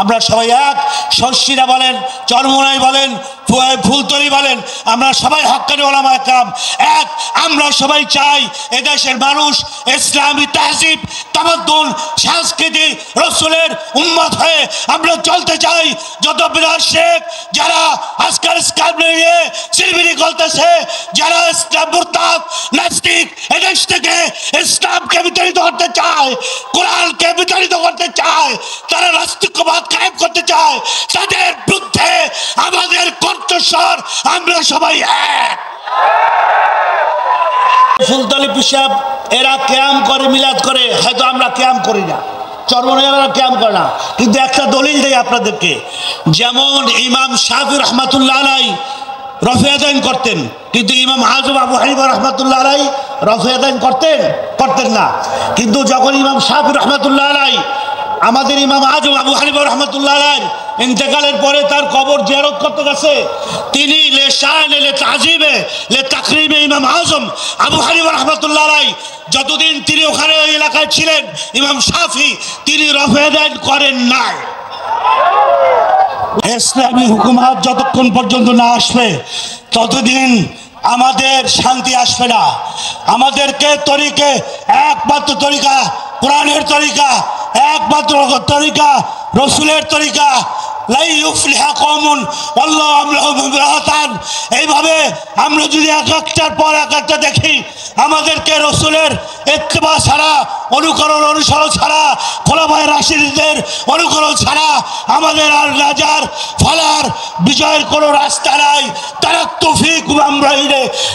আমরা সবাই এক, শর্ষিরা বলেন, চরমোনাই বলেন, ফুলতলি বলেন, আমরা সবাই হক্কানি ওলামা একরাম এক। আমরা সবাই চাই এদেশের মানুষ ইসলামী তাহজিব, তামাদ্দুন, সংস্কৃতি, রসুলের উম্মত হয়ে আমরা চলতে চাই। যত বিরাট শেখ যারা আজকাল ইসলাম নিয়ে সিলবিলি করতেছে, যারা ইসলাম মুরতাদ নাস্তিক এদেশ থেকে ইসলামকে বিতাড়িত করতে চায়, কোরআনকে বিতাড়িত করতে চায়, তারা নাস্তিকবাদ কায়েম করতে চায়, তাদের বিরুদ্ধে আমাদের কণ্ঠস্বর আমরা সবাই এক। ফুলতলি পিসাব এরা ক্যাম করে, মিলাদ করে, হয়তো আমরা ক্যাম করি না, চরমনাইরা ক্যাম করে না, কিন্তু একটা দলিল দেয় আপনাদেরকে। যেমন ইমাম শাফি রহমাতুল্লাহ আলাই রফে আদান করতেন, কিন্তু ইমাম আজম আবু হানিফা রহমাতুল্লাহ আলাই রফে আদান করতেন না। কিন্তু যখন ইমাম শাফি রহমাতুল্লাহ আলাই, আমাদের ইমাম আজম আবু হানিফা রহমাতুল্লাহ আলাই ইন্তেকালের পরে তার কবর জিয়ারত করতে গেছে, তিনি লে শান লে তাজিবে লে তাকরিমে ইমাম আজম আবু হানিফা রহমাতুল্লাহ আলাই যতদিন তিনি ওখানে ওই এলাকায় ছিলেন, ইমাম শাফি তিনি রফে আদান করেন নাই। ইসলামী হুকুমত যতক্ষণ পর্যন্ত না আসবে ততদিন আমাদের শান্তি আসবে না। আমাদেরকে তরিকে একমাত্র তরিকা কোরআনের তরিকা, একমাত্র তরিকা রসুলের তরিকা। এইভাবে আমরা যদি এক একটার পর এক একটা দেখি, আমাদেরকে রসুলের ইত্তেবা ছাড়া, অনুসরণ ছাড়া, খোলাফায়ে রাশিদদের অনুকরণ ছাড়া আমাদের আর রাজার ফলার বিজয়ের কোনো রাস্তা নাই। তারাক্তু ফীকুম আমরাইন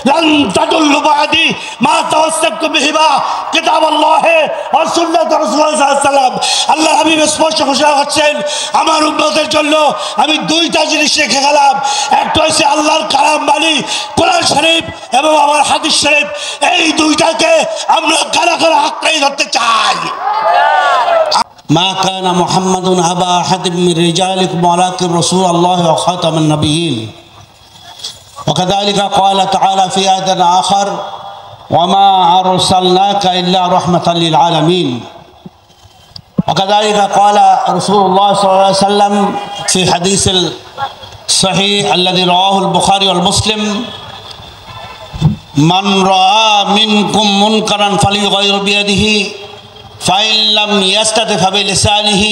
লান তাদুল্লু বা'দি মা তামাসসাকতুম বিহিমা কিতাবাল্লাহি ওয়া সুন্নাত রাসূলুল্লাহ সাল্লাল্লাহু আলাইহি ওয়াসাল্লাম। আল্লাহ হাবিব স্পষ্ট ঘোষণা করছেন, আমার উম্মতের জন্য আমি দুইটা জিনিস রেখে গেলাম। একটা হচ্ছে আল্লাহর কালাম বাণী কোরআন শরীফ এবং আমার হাদিস শরীফ। এই দুইটাকে আমরা কারা কারা আঁকড়ে ধরতে চাই। মা কানা মুহাম্মাদুন আবা আহাদিম মির রিজালিকুম ওয়ালাকিন রাসূলুল্লাহ ওয়া খাতামান নাবিয়্যিন। وكذلك قال تعالى في آية آخر وما أرسلناك إلا رحمة للعالمين. وكذلك قال رسول الله صلى الله عليه وسلم في حديث الصحيح الذي رواه البخاري والمسلم من رأى منكم منكرا فليغير بيده فإن لم يستطع فبلسانه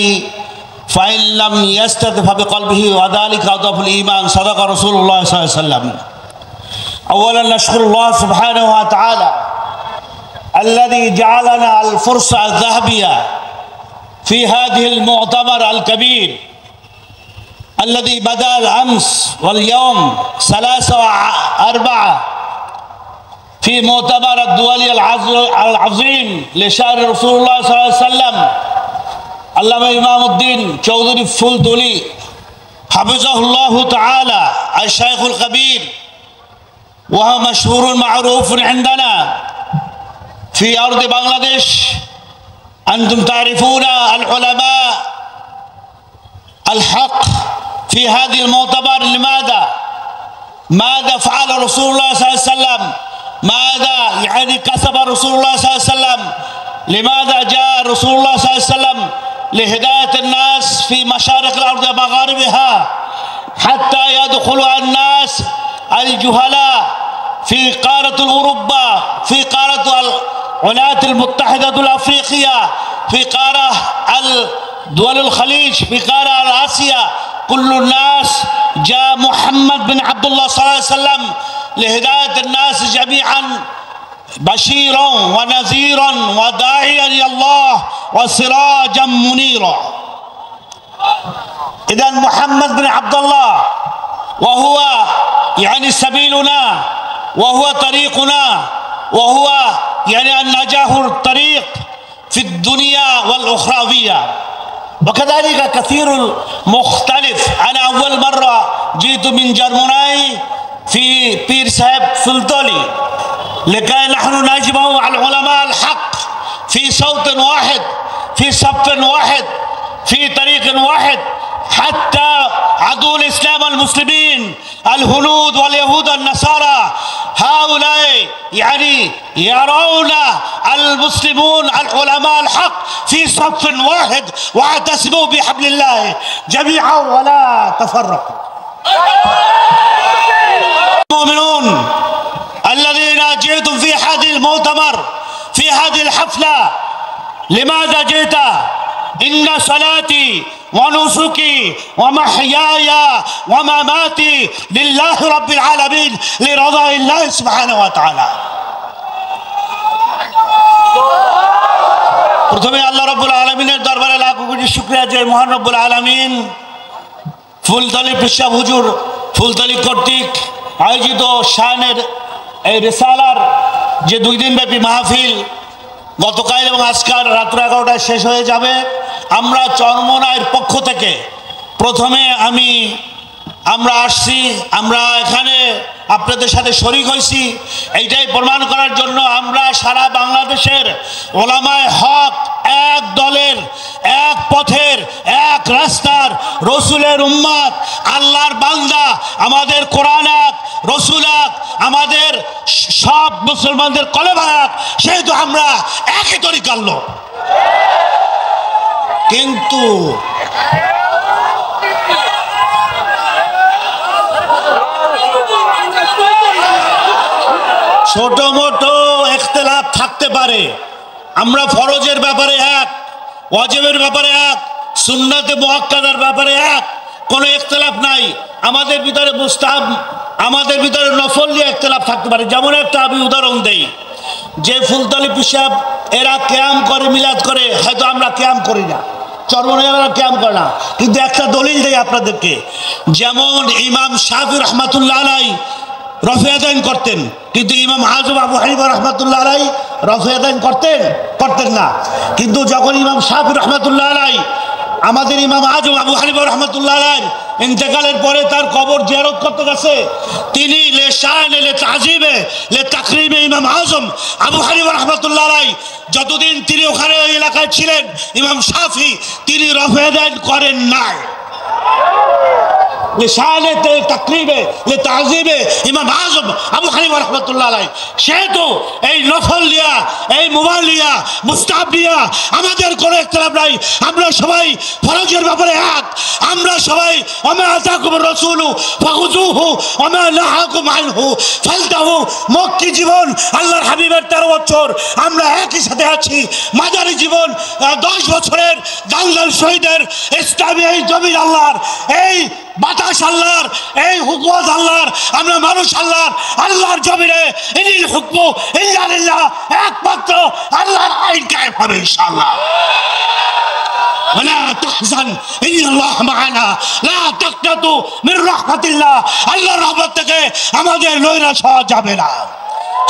فإن لم يستطع فبقلبه وذلك أضعف الإيمان. صدق رسول الله صلى الله عليه وسلم. أولا نشكر الله سبحانه وتعالى الذي جعلنا الفرصة الذهبية في هذه المؤتمر الكبير الذي بدأ الأمس واليوم 3 و4 في مؤتمر الدولي العظيم لشهر رسول الله صلى الله عليه وسلم. علامة إمام الدين চৌধুরী ফুলতলি حفظه الله تعالى الشيخ الكبير وهو مشهور معروف عندنا في أرض بنغلاديش. أنتم تعرفون العلماء الحق في هذه المؤتمر. ماذا فعل رسول الله صلى الله عليه وسلم؟ ماذا يعني كسب رسول الله صلى الله عليه وسلم؟ لماذا جاء رسول الله صلى الله عليه وسلم؟ لهداية الناس في مشارق الأرض ومغاربها حتى يدخل الناس الجهلاء في قارة أوروبا، في قارة الولايات المتحدة الأفريقية، في قارة دول الخليج، في قارة آسيا. كل الناس جاء محمد بن عبد الله صلى الله عليه وسلم لهداية الناس جميعا بشيرا ونذيرا وداعيا إلى الله وسراجا منيرا. إذا محمد بن عبد الله وهو يعني سبيلنا وهو طريقنا وهو يعني النجاح الطريق في الدنيا والأخروية. وكذلك كثير مختلف. أنا أول مرة جئت من جرموناي في بير صاحب فلتولي لكي نحن نجمع العلماء الحق في صوت واحد، في صف واحد، في طريق واحد، حتى عدو الإسلام المسلمين الهنود واليهود النصارى هؤلاء يعني يرون المسلمون العلماء الحق في صف واحد واعتصموا بحبل الله جميعا ولا تفرقوا. المؤمنون الذين جئتم في هذا المؤتمر في هذه الحفلة لماذا جئت؟ إن صلاتي ونسكي ومحياي ومماتي لله رب العالمين لرضا الله سبحانه وتعالى. প্রথমে আল্লাহ রাব্বুল আলামিনের দরবারে লাখ কোটি শুকরিয়া যে মহান রব্বুল আলামিন ফুলতলি পেশাব হুজুর ফুলতলি কর্তৃক আয়োজিত শানের এই রিসালার যে 2 দিন ব্যাপী মাহফিল গতকাল এবং আজকাল রাত্র 11টায় শেষ হয়ে যাবে। আমরা চরমনায়ের পক্ষ থেকে প্রথমে আমরা আসছি, আমরা এখানে আপনাদের সাথে শরীক হয়েছি এইটাই প্রমাণ করার জন্য আমরা সারা বাংলাদেশের ওলামায়ে হক এক দলের এক পথের এক রাস্তার রসুলের উম্মত আল্লাহর বান্দা আমাদের কোরআন এক রসুল এক আমাদের সব মুসলমানদের কলেমা এক, সেহেতু আমরা একই তরিকার লোক। কিন্তু ছোট মোটো ইখতিলাফ থাকতে পারে, আমরা ফরজের ব্যাপারে এক, ওয়াজিবের ব্যাপারে এক, সুন্নাতে মুআক্কাদার ব্যাপারে এক, কোনো ইখতিলাফ নাই। আমাদের ভিতরে মুস্তাহাব, আমাদের ভিতরে নফল নিয়ে ইখতিলাফ থাকতে পারে। যেমন একটা আমি উদাহরণ দেই, যে ফুলতলি পেশাব এরা কিয়াম করে মিলাদ করে, হয়তো আমরা কিয়াম করি না, চরমনাইরা কিয়াম করে না, কিন্তু একটা দলিল দেই আপনাদেরকে। যেমন ইমাম শাফি রহমাতুল্লাহ আলাইহি রফে আদান করতেন, কিন্তু ইমাম আজম আবু হানিফা রহমাতুল্লাহ আলাইহি রফে আদান করতেন না। কিন্তু যখন ইমাম শাফি রহমাতুল্লাহ আলাইহি আমাদের ইমাম আজম আবু হানিফা রহমাতুল্লাহ আলাইহি ইন্তেকালের পরে তার কবর জিয়ারত করতে গেছে, তিনি লে শানে লে তাজিমে লে তাকরিমে ইমাম আজম আবু হানিফা রহমাতুল্লাহ আলাইহি যতদিন তিনি ওখানে ওই এলাকায় ছিলেন ইমাম শাফি তিনি রফে আদান করেন নাই। ইমাম আজম আবু হানিফা রাহমাতুল্লাহ আলাইহি সেহেতু এই নফল লিয়া এই মুবাল লিয়া মুস্তাহাব লিয়া আমাদের কোনো ইখতিলাফ নাই। আমরা সবাই ফরজের ব্যাপারে এক, আমরা সবাই ওমা আতাকুম রাসূলু ফাখুযুহু ওমা নাহাকুম আনহু ফালতাহু। মক্কি জীবন আল্লাহর হাবিবের 13 বছর আমরা একই সাথে আছি, মাদারি জীবন 10 বছরের দাঙ্গাল শহীদের ইসলামী এই জমিন আল্লাহর, এই বাতাস আল্লাহর, এই হুকুমত আল্লাহর, আমরা মানুষ আল্লাহর, আল্লাহর জমিনে ইনিল হুকমু ইল্লা লিল্লাহ, একমাত্র আল্লাহর আইন কায়েম হবে ইনশাআল্লাহ। ولا تحزن إن الله معنا لا تقنطوا من رحمة الله। আল্লাহর রহমত থেকে আমাদের নৈরাশ হওয়া যাবে না।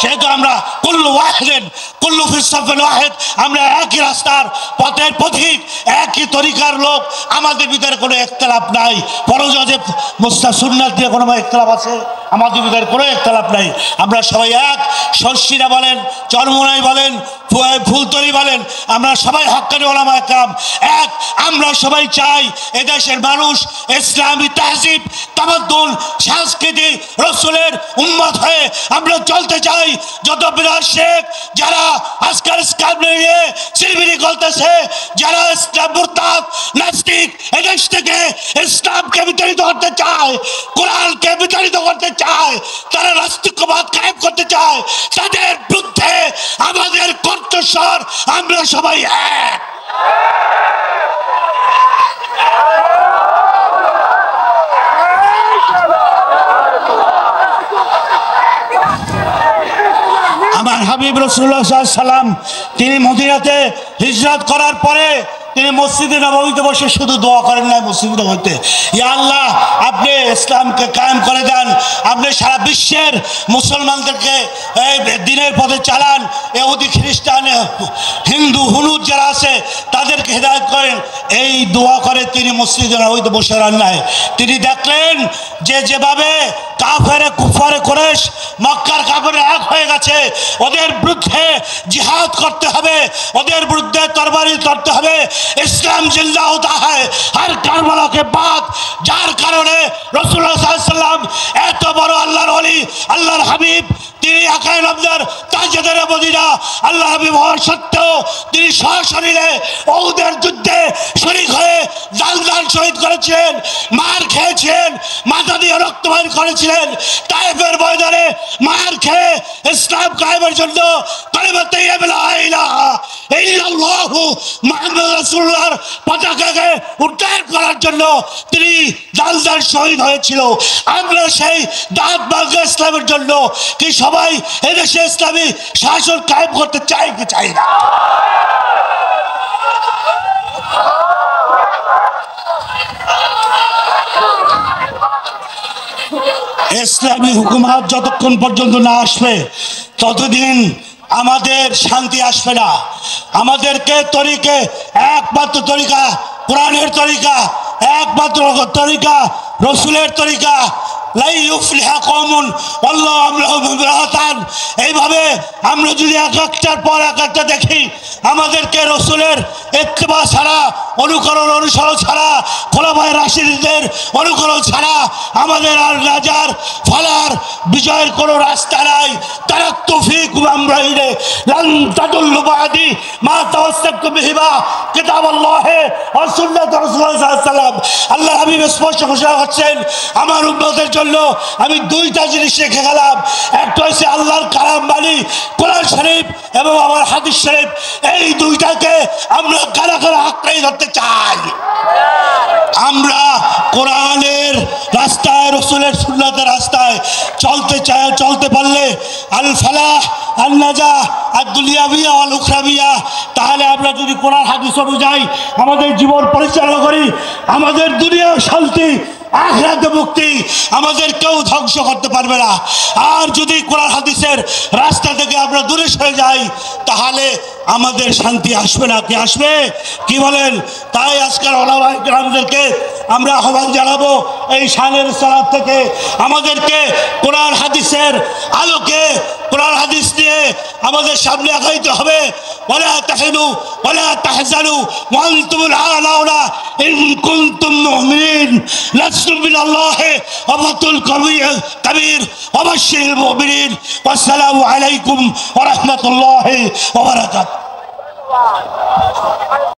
সেহেতু আমরা কুল্লু ওয়াহিদিন কুল্লু ফিস সাফিল ওয়াহিদ, আমরা একই রাস্তার পথের পথিক, একই তরিকার লোক, আমাদের ভিতরে কোনো ইখতিলাফ নাই। ফরজ ওয়াজিব মুস্তাহাব সুন্নাত দিয়ে কোনো ইখতিলাফ আছে? আমাদের ভিতরে কোনো ইখতিলাফ নাই। আমরা সবাই এক, শর্ষিরা বলেন, চরমনাই বলেন, ফুলতলি বলেন, আমরা সবাই হক্কানি ওলামায়ে কেরাম এক। আমরা সবাই চাই এদেশের মানুষ ইসলামী তাহজিব তামাদ্দুন সংস্কৃতি রসুলের উম্মত হয়ে আমরা চলতে চাই। যত বিরাট শেখ যারা আজকাল ইসলাম নিয়ে সিলবিলি করতেছে, যারা ইসলাম মুরতাদ নাস্তিক এদেশ থেকে ইসলামকে বিতাড়িত করতে চায়, কোরআনকে বিতাড়িত করতে চায়, তারা নাস্তিকবাদ কায়েম করতে চায়, তাদের বিরুদ্ধে আমাদের কণ্ঠস্বর আমরা সবাই এক। আমার হাবিব রাসূলুল্লাহ সাল্লাল্লাহু আলাইহি সাল্লাম তিনি মদিনাতে হিজরত করার পরে তিনি মসজিদে নববীতে বসে শুধু দোয়া করেন না, মসজিদে নববীতে ইয়া আল্লাহ আপনি ইসলামকে কায়েম করে দেন, আপনি সারা বিশ্বের মুসলমানদেরকে এই দিনের পথে চালান, ইহুদি খ্রিস্টান হিন্দু হুনুদ যারা আছে তাদেরকে হেদায়েত করেন, এই দোয়া করে তিনি মসজিদে নববীতে বসে রান্নায় তিনি দেখলেন যে যেভাবে কাফেরে কুফারে কুরাইশ মক্কার কাফেরে এক হয়ে গেছে, ওদের বিরুদ্ধে জিহাদ করতে হবে, ওদের বিরুদ্ধে তরবারি করতে হবে। ইসলাম জিন্দা হতা হয় হর কারবালা কে বাদ, যার কারণে রাসূলুল্লাহ সাল্লাল্লাহু আলাইহি ওয়াসাল্লাম এত বড় আল্লাহর ওলি আল্লাহর হাবিব তিনি একাই নামদার তাজদার মদিনা আল্লাহ হাবিব হওয়ার সত্ত্বেও তিনি সশরীরে ওহুদের যুদ্ধে শরীক হয়ে জালদাল শহীদ করেছিলেন, মার খেয়েছিলেন, মাথা দিয়ে রক্ত বের করেছিলেন। তায়েফের ময়দানে মার খেয়ে ইসলাম কায়েমের জন্য কালিমাতে লা ইলাহা ইল্লাল্লাহু মুহাম্মাদুর রাসূলুল্লাহর পতাকাকে উড্ডয়ন করার জন্য তিনি জালদাল শহীদ হয়েছিল। আমরা সেই দাঁত ভাঙ্গা ইসলামের জন্য কি সবাই এদেশে ইসলামী শাসন কায়েম করতে চাই কি চাই না? ইসলামী হুকুমত যতক্ষণ পর্যন্ত না আসবে ততদিন আমাদের শান্তি আসবে না। আমাদেরকে তরিকে একমাত্র তরিকা কোরআনের তরিকা, একমাত্র তরিকা রসুলের তরিকা। এইভাবে আমরা যদি এক একটার পর এক একটা দেখি আমাদেরকে রসুলের ইত্তেবা ছাড়া, অনুকরণ অনুসরণ ছাড়া, খোলাফায়ে রাশিদদের অনুকরণ ছাড়া আমাদের আর নাজার ফালার বিজয়ের কোনো রাস্তা নাই। তারাক্তু ফীকুম আমরাইন লান তাদুল্লু বাদি মা তামাসসাকতুম বিহিমা কিতাবাল্লাহি ওয়া সুন্নাত রাসূলুল্লাহ সাল্লাল্লাহু আলাইহি ওয়াসাল্লাম। আল্লাহ হাবিব স্পষ্ট ঘোষণা করছেন, আমার উম্মতের জন্য আমি দুইটা জিনিস রেখে গেলাম। একটা হচ্ছে আল্লাহর কালাম বাণী কোরআন শরীফ এবং আমার হাদিস শরীফ। এই দুইটাকে আমরা কারা কারা আঁকড়ে ধরতে চাই। আমরা কোরআনের রাস্তায়, রসুলের সুন্নাতের রাস্তায় চলতে চাই। চলতে পারলে আল ফালাহ আল নাজাহ আর দুনিয়াবিয়া আল উখরাবিয়া, তাহলে আমরা যদি কোরআন হাদিস অনুযায়ী আমাদের জীবন পরিচালনা করি, আমাদের দুনিয়ার শান্তি, আখিরাতে মুক্তি আমাদের কেউ ধ্বংস করতে পারবে না। আর যদি কোরআন হাদিসের রাস্তা থেকে আমরা দূরে সরে যাই তাহলে আমাদের শান্তি আসবে না। কি আসবে? কি বলেন? তাই আজকাল ওলামায়ে কেরামদেরকে আমরা আহ্বান জানাবো এই শানের সালাত থেকে আমাদেরকে কোরআন হাদিসের আলোকে, কোরআন হাদিস নিয়ে আমাদের সামনে আগাইতে হবে। ওয়ালা তাহিনু ওয়ালা তাহজানু ওয়া আনতুমুল আ'লাউনা ইন কুনতুম মুমিনিন লাসতুম বিল্লাহি ওয়া ফাতুল কাবীর ওয়া বাশশিরিল মুমিনিন। ওয়াসসালামু আলাইকুম ওয়া রাহমাতুল্লাহি ওয়া বারাকাতুহু।